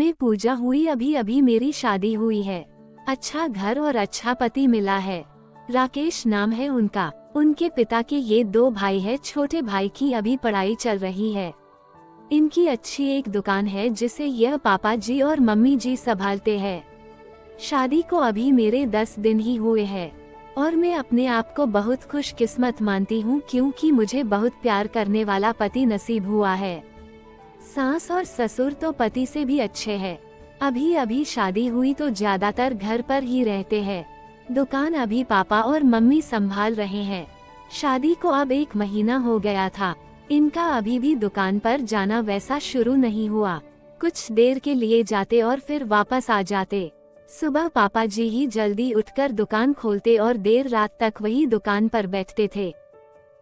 मैं पूजा हुई, अभी अभी मेरी शादी हुई है। अच्छा घर और अच्छा पति मिला है। राकेश नाम है उनका। उनके पिता के ये 2 भाई है। छोटे भाई की अभी पढ़ाई चल रही है। इनकी अच्छी एक दुकान है जिसे यह पापा जी और मम्मी जी संभालते हैं। शादी को अभी मेरे 10 दिन ही हुए हैं और मैं अपने आप को बहुत खुशकिस्मत मानती हूँ क्योंकि मुझे बहुत प्यार करने वाला पति नसीब हुआ है। सास और ससुर तो पति से भी अच्छे हैं। अभी अभी शादी हुई तो ज्यादातर घर पर ही रहते हैं। दुकान अभी पापा और मम्मी संभाल रहे हैं। शादी को अब 1 महीना हो गया था। इनका अभी भी दुकान पर जाना वैसा शुरू नहीं हुआ। कुछ देर के लिए जाते और फिर वापस आ जाते। सुबह पापा जी ही जल्दी उठकर दुकान खोलते और देर रात तक वही दुकान पर बैठते थे।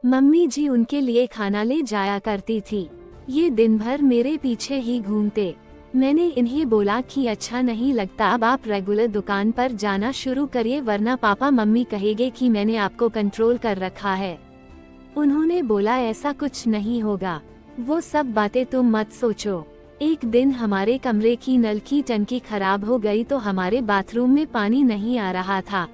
मम्मी जी उनके लिए खाना ले जाया करती थी। ये दिन भर मेरे पीछे ही घूमते। मैंने इन्हें बोला कि अच्छा नहीं लगता, अब आप रेगुलर दुकान पर जाना शुरू करिए वरना पापा मम्मी कहेंगे कि मैंने आपको कंट्रोल कर रखा है। उन्होंने बोला ऐसा कुछ नहीं होगा, वो सब बातें तुम मत सोचो। एक दिन हमारे कमरे की नल की टंकी खराब हो गई तो हमारे बाथरूम में पानी नहीं आ रहा था,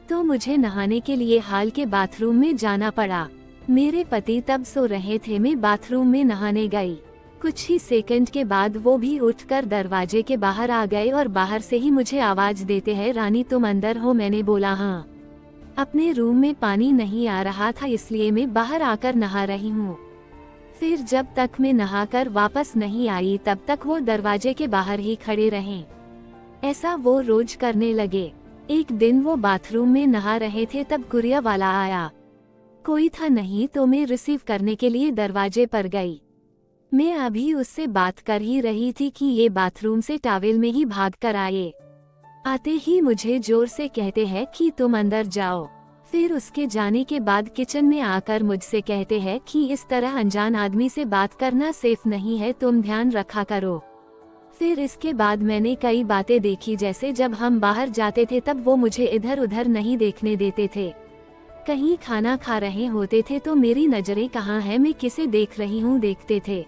तो मुझे नहाने के लिए हाल के बाथरूम में जाना पड़ा। मेरे पति तब सो रहे थे। मैं बाथरूम में नहाने गई। कुछ ही सेकंड के बाद वो भी उठकर दरवाजे के बाहर आ गए और बाहर से ही मुझे आवाज देते हैं, रानी तुम अंदर हो? मैंने बोला हाँ। अपने रूम में पानी नहीं आ रहा था इसलिए मैं बाहर आकर नहा रही हूँ। फिर जब तक मैं नहाकर वापस नहीं आई तब तक वो दरवाजे के बाहर ही खड़े रहे। ऐसा वो रोज करने लगे। एक दिन वो बाथरूम में नहा रहे थे तब कुरियर वाला आया। कोई था नहीं तो मैं रिसीव करने के लिए दरवाजे पर गई। मैं अभी उससे बात कर ही रही थी कि ये बाथरूम से टॉवेल में ही भाग कर आए। आते ही मुझे जोर से कहते हैं कि तुम अंदर जाओ। फिर उसके जाने के बाद किचन में आकर मुझसे कहते हैं कि इस तरह अनजान आदमी से बात करना सेफ नहीं है, तुम ध्यान रखा करो। फिर इसके बाद मैंने कई बातें देखी, जैसे जब हम बाहर जाते थे तब वो मुझे इधर उधर नहीं देखने देते थे। कहीं खाना खा रहे होते थे तो मेरी नजरें कहाँ है, मैं किसे देख रही हूँ देखते थे।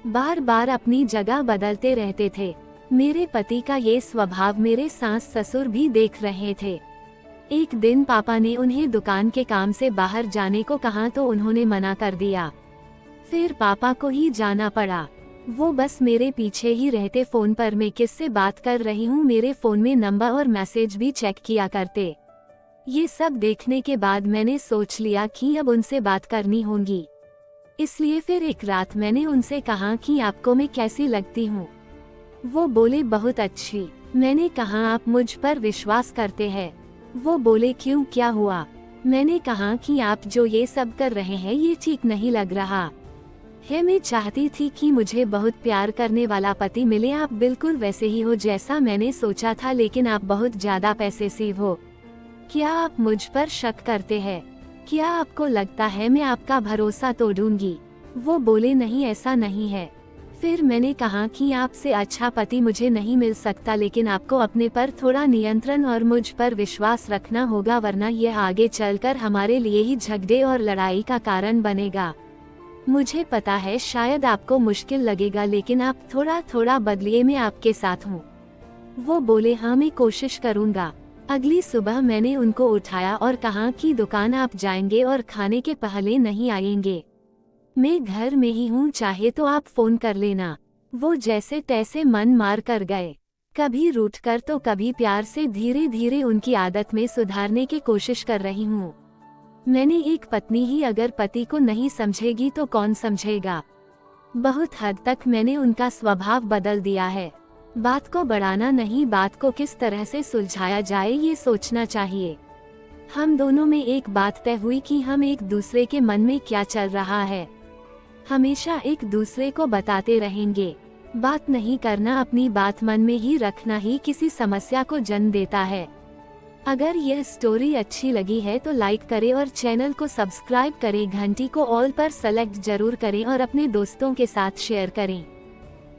बार बार अपनी जगह बदलते रहते थे। मेरे पति का ये स्वभाव मेरे सास ससुर भी देख रहे थे। एक दिन पापा ने उन्हें दुकान के काम से बाहर जाने को कहा तो उन्होंने मना कर दिया। फिर पापा को ही जाना पड़ा। वो बस मेरे पीछे ही रहते। फोन पर मैं किससे बात कर रही हूँ मेरे फोन में नंबर और मैसेज भी चेक किया करते। ये सब देखने के बाद मैंने सोच लिया कि अब उनसे बात करनी होगी। इसलिए फिर एक रात मैंने उनसे कहा कि आपको मैं कैसी लगती हूँ? वो बोले बहुत अच्छी। मैंने कहा आप मुझ पर विश्वास करते हैं? वो बोले क्यों, क्या हुआ? मैंने कहा कि आप जो ये सब कर रहे हैं ये ठीक नहीं लग रहा है। मैं चाहती थी कि मुझे बहुत प्यार करने वाला पति मिले। आप बिल्कुल वैसे ही हो जैसा मैंने सोचा था, लेकिन आप बहुत ज्यादा पैसेसिव हो। क्या आप मुझ पर शक करते हैं? क्या आपको लगता है मैं आपका भरोसा तोड़ूंगी? वो बोले नहीं, ऐसा नहीं है। फिर मैंने कहा कि आपसे अच्छा पति मुझे नहीं मिल सकता, लेकिन आपको अपने पर थोड़ा नियंत्रण और मुझ पर विश्वास रखना होगा वरना यह आगे चलकर हमारे लिए ही झगड़े और लड़ाई का कारण बनेगा। मुझे पता है शायद आपको मुश्किल लगेगा, लेकिन आप थोड़ा थोड़ा बदलिए, मैं आपके साथ हूँ। वो बोले हाँ मैं कोशिश करूँगा। अगली सुबह मैंने उनको उठाया और कहा कि दुकान आप जाएंगे और खाने के पहले नहीं आएंगे। मैं घर में ही हूँ, चाहे तो आप फोन कर लेना। वो जैसे तैसे मन मार कर गए। कभी रूठ कर तो कभी प्यार से धीरे धीरे उनकी आदत में सुधारने की कोशिश कर रही हूँ। मैंने एक पत्नी ही अगर पति को नहीं समझेगी तो कौन समझेगा। बहुत हद तक मैंने उनका स्वभाव बदल दिया है। बात को बढ़ाना नहीं, बात को किस तरह से सुलझाया जाए ये सोचना चाहिए। हम दोनों में एक बात तय हुई कि हम एक दूसरे के मन में क्या चल रहा है हमेशा एक दूसरे को बताते रहेंगे। बात नहीं करना, अपनी बात मन में ही रखना ही किसी समस्या को जन्म देता है। अगर यह स्टोरी अच्छी लगी है तो लाइक करें और चैनल को सब्सक्राइब करें, घंटी को ऑल पर सेलेक्ट जरूर करें और अपने दोस्तों के साथ शेयर करें।